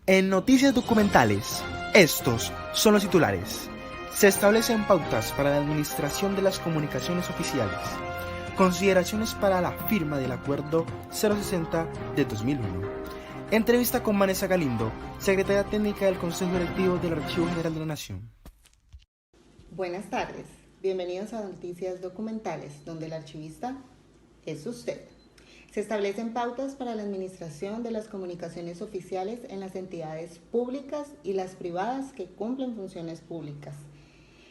En Noticias Documentales, estos son los titulares. Se establecen pautas para la administración de las comunicaciones oficiales. Consideraciones para la firma del Acuerdo 060 de 2001. Entrevista con Vanessa Galindo, Secretaria Técnica del Consejo Directivo del Archivo General de la Nación. Buenas tardes, bienvenidos a Noticias Documentales, donde el archivista es usted. Se establecen pautas para la administración de las comunicaciones oficiales en las entidades públicas y las privadas que cumplen funciones públicas.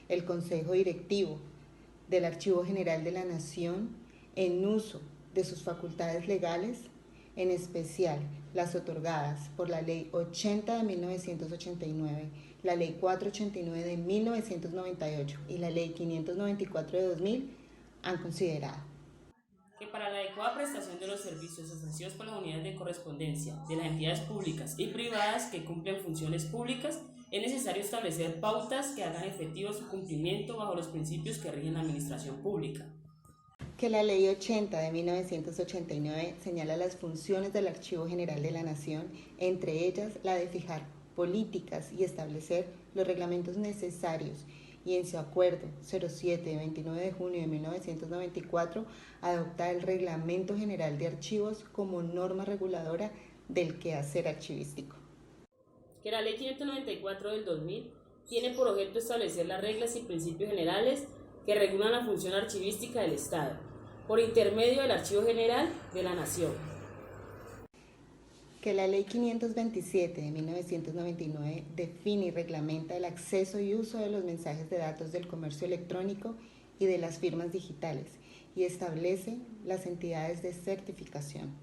El Consejo Directivo del Archivo General de la Nación, en uso de sus facultades legales, en especial las otorgadas por la Ley 80 de 1989, la Ley 489 de 1998 y la Ley 594 de 2000, han considerado que para la adecuada prestación de los servicios ofrecidos por las unidades de correspondencia de las entidades públicas y privadas que cumplen funciones públicas, es necesario establecer pautas que hagan efectivo su cumplimiento bajo los principios que rigen la administración pública. Que la Ley 80 de 1989 señala las funciones del Archivo General de la Nación, entre ellas la de fijar políticas y establecer los reglamentos necesarios, y en su acuerdo 07 de 29 de junio de 1994 adopta el Reglamento General de Archivos como norma reguladora del quehacer archivístico. Que la Ley 594 del 2000 tiene por objeto establecer las reglas y principios generales que regulan la función archivística del Estado, por intermedio del Archivo General de la Nación. Que la Ley 527 de 1999 define y reglamenta el acceso y uso de los mensajes de datos del comercio electrónico y de las firmas digitales y establece las entidades de certificación.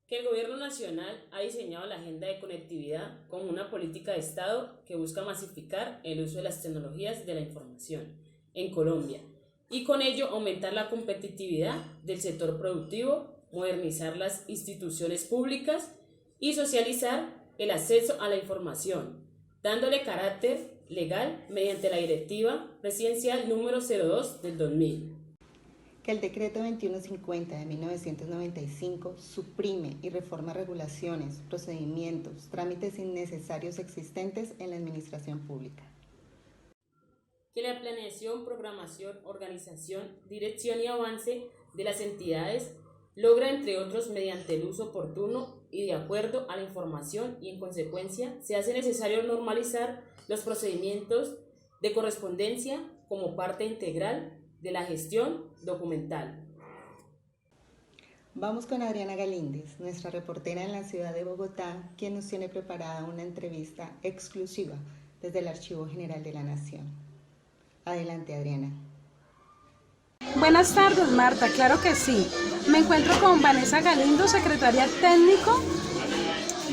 Que el Gobierno Nacional ha diseñado la Agenda de Conectividad como una política de Estado que busca masificar el uso de las tecnologías de la información en Colombia y con ello aumentar la competitividad del sector productivo, modernizar las instituciones públicas y socializar el acceso a la información, dándole carácter legal mediante la Directiva Presidencial número 02 del 2000. Que el Decreto 2150 de 1995 suprime y reforma regulaciones, procedimientos, trámites innecesarios existentes en la administración pública. Que la planeación, programación, organización, dirección y avance de las entidades logra, entre otros, mediante el uso oportuno y de acuerdo a la información, y en consecuencia se hace necesario normalizar los procedimientos de correspondencia como parte integral de la gestión documental. Vamos con Adriana Galíndez, nuestra reportera en la ciudad de Bogotá, quien nos tiene preparada una entrevista exclusiva desde el Archivo General de la Nación. Adelante, Adriana. Buenas tardes, Marta, claro que sí. Me encuentro con Vanessa Galindo, secretaria técnico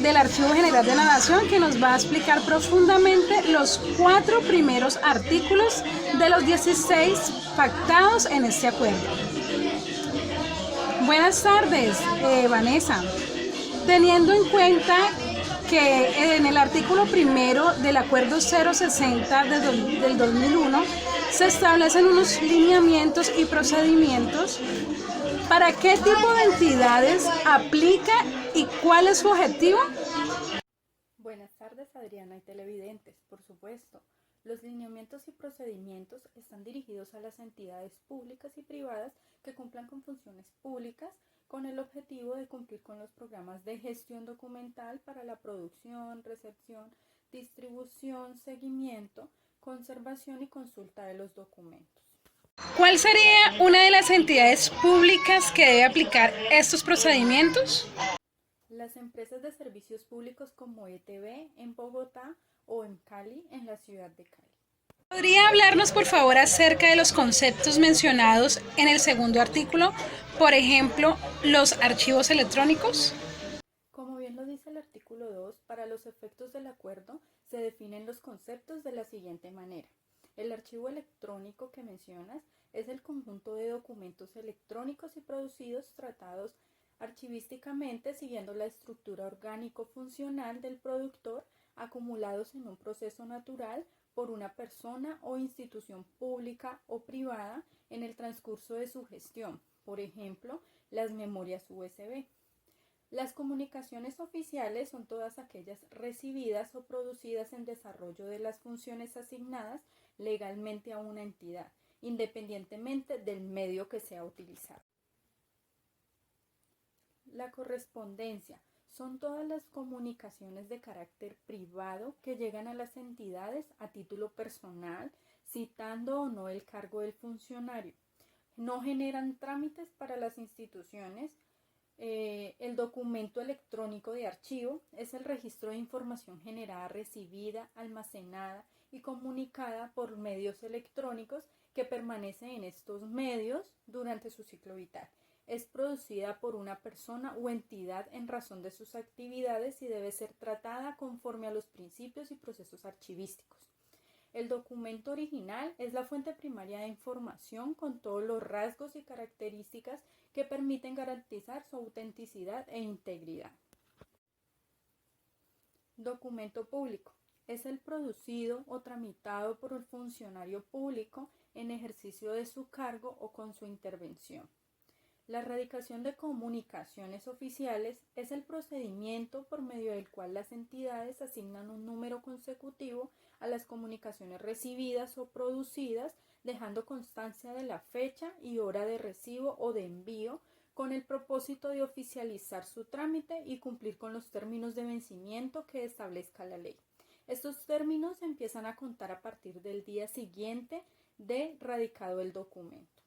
del Archivo General de la Nación, que nos va a explicar profundamente los 4 primeros artículos de los 16 pactados en este acuerdo. Buenas tardes, Vanessa. Teniendo en cuenta que en el artículo primero del Acuerdo 060 del 2001 se establecen unos lineamientos y procedimientos para qué tipo de entidades aplica y cuál es su objetivo. Buenas tardes, Adriana y televidentes. Por supuesto, los lineamientos y procedimientos están dirigidos a las entidades públicas y privadas que cumplan con funciones públicas con el objetivo de cumplir con los programas de gestión documental para la producción, recepción, distribución, seguimiento, conservación y consulta de los documentos. ¿Cuál sería una de las entidades públicas que debe aplicar estos procedimientos? Las empresas de servicios públicos como ETV en Bogotá o en Cali en la ciudad de Cali. ¿Podría hablarnos, por favor, acerca de los conceptos mencionados en el segundo artículo? Por ejemplo, los archivos electrónicos. Como bien lo dice el artículo 2, para los efectos del acuerdo se definen los conceptos de la siguiente manera. El archivo electrónico que mencionas es el conjunto de documentos electrónicos y producidos tratados archivísticamente siguiendo la estructura orgánico-funcional del productor, acumulados en un proceso natural por una persona o institución pública o privada en el transcurso de su gestión, por ejemplo, las memorias USB. Las comunicaciones oficiales son todas aquellas recibidas o producidas en desarrollo de las funciones asignadas legalmente a una entidad, independientemente del medio que sea utilizado. La correspondencia son todas las comunicaciones de carácter privado que llegan a las entidades a título personal, citando o no el cargo del funcionario. No generan trámites para las instituciones. El documento electrónico de archivo es el registro de información generada, recibida, almacenada y comunicada por medios electrónicos que permanecen en estos medios durante su ciclo vital. Es producida por una persona o entidad en razón de sus actividades y debe ser tratada conforme a los principios y procesos archivísticos. El documento original es la fuente primaria de información con todos los rasgos y características que permiten garantizar su autenticidad e integridad. Documento público. Es el producido o tramitado por el funcionario público en ejercicio de su cargo o con su intervención. La erradicación de comunicaciones oficiales es el procedimiento por medio del cual las entidades asignan un número consecutivo a las comunicaciones recibidas o producidas, dejando constancia de la fecha y hora de recibo o de envío, con el propósito de oficializar su trámite y cumplir con los términos de vencimiento que establezca la ley. Estos términos empiezan a contar a partir del día siguiente de radicado el documento.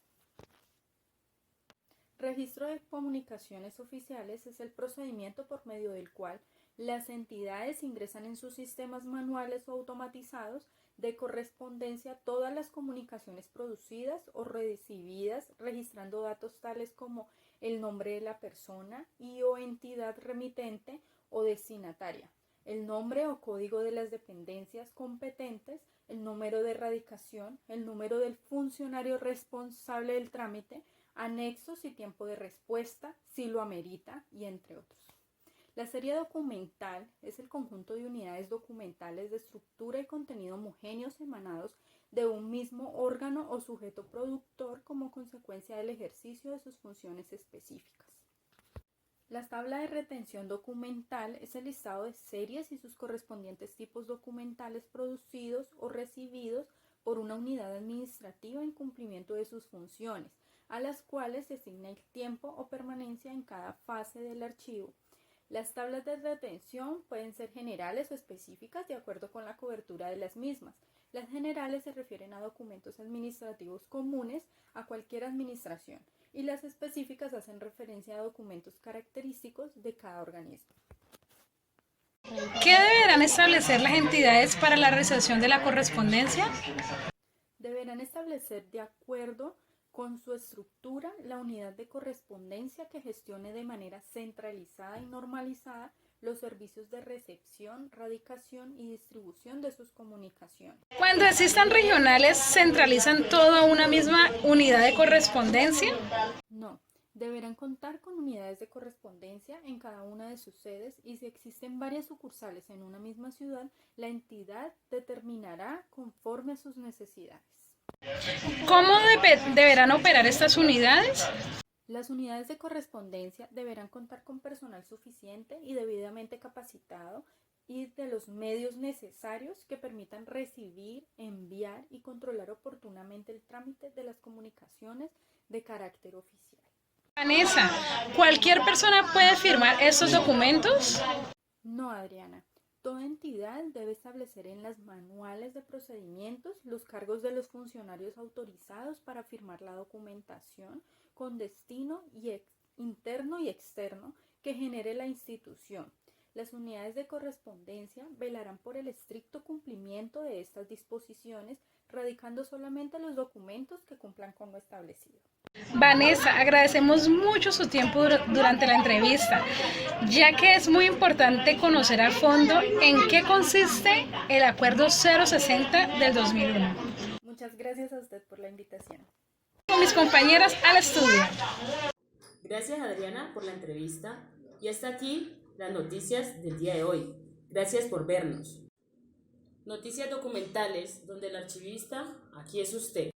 Registro de comunicaciones oficiales es el procedimiento por medio del cual las entidades ingresan en sus sistemas manuales o automatizados de correspondencia todas las comunicaciones producidas o recibidas, registrando datos tales como el nombre de la persona y o entidad remitente o destinataria, el nombre o código de las dependencias competentes, el número de radicación, el número del funcionario responsable del trámite, anexos y tiempo de respuesta, si lo amerita, y entre otros. La serie documental es el conjunto de unidades documentales de estructura y contenido homogéneos emanados de un mismo órgano o sujeto productor como consecuencia del ejercicio de sus funciones específicas. La tabla de retención documental es el listado de series y sus correspondientes tipos documentales producidos o recibidos por una unidad administrativa en cumplimiento de sus funciones, a las cuales se asigna el tiempo o permanencia en cada fase del archivo. Las tablas de retención pueden ser generales o específicas de acuerdo con la cobertura de las mismas. Las generales se refieren a documentos administrativos comunes a cualquier administración y las específicas hacen referencia a documentos característicos de cada organismo. ¿Qué deberán establecer las entidades para la recepción de la correspondencia? Deberán establecer de acuerdo con su estructura la unidad de correspondencia que gestione de manera centralizada y normalizada los servicios de recepción, radicación y distribución de sus comunicaciones. Cuando existan regionales, ¿centralizan todo a una misma unidad de correspondencia? No, deberán contar con unidades de correspondencia en cada una de sus sedes y si existen varias sucursales en una misma ciudad, la entidad determinará conforme a sus necesidades. ¿Cómo deberán operar estas unidades? Las unidades de correspondencia deberán contar con personal suficiente y debidamente capacitado y de los medios necesarios que permitan recibir, enviar y controlar oportunamente el trámite de las comunicaciones de carácter oficial. Vanessa, ¿cualquier persona puede firmar estos documentos? No, Adriana. Toda entidad debe establecer en las manuales de procedimientos los cargos de los funcionarios autorizados para firmar la documentación con destino interno y externo que genere la institución. Las unidades de correspondencia velarán por el estricto cumplimiento de estas disposiciones, radicando solamente los documentos que cumplan con lo establecido. Vanessa, agradecemos mucho su tiempo durante la entrevista, ya que es muy importante conocer a fondo en qué consiste el Acuerdo 060 del 2001. Muchas gracias a usted por la invitación. Con mis compañeras al estudio. Gracias, Adriana, por la entrevista. Y hasta aquí las noticias del día de hoy. Gracias por vernos. Noticias documentales, donde el archivista aquí es usted.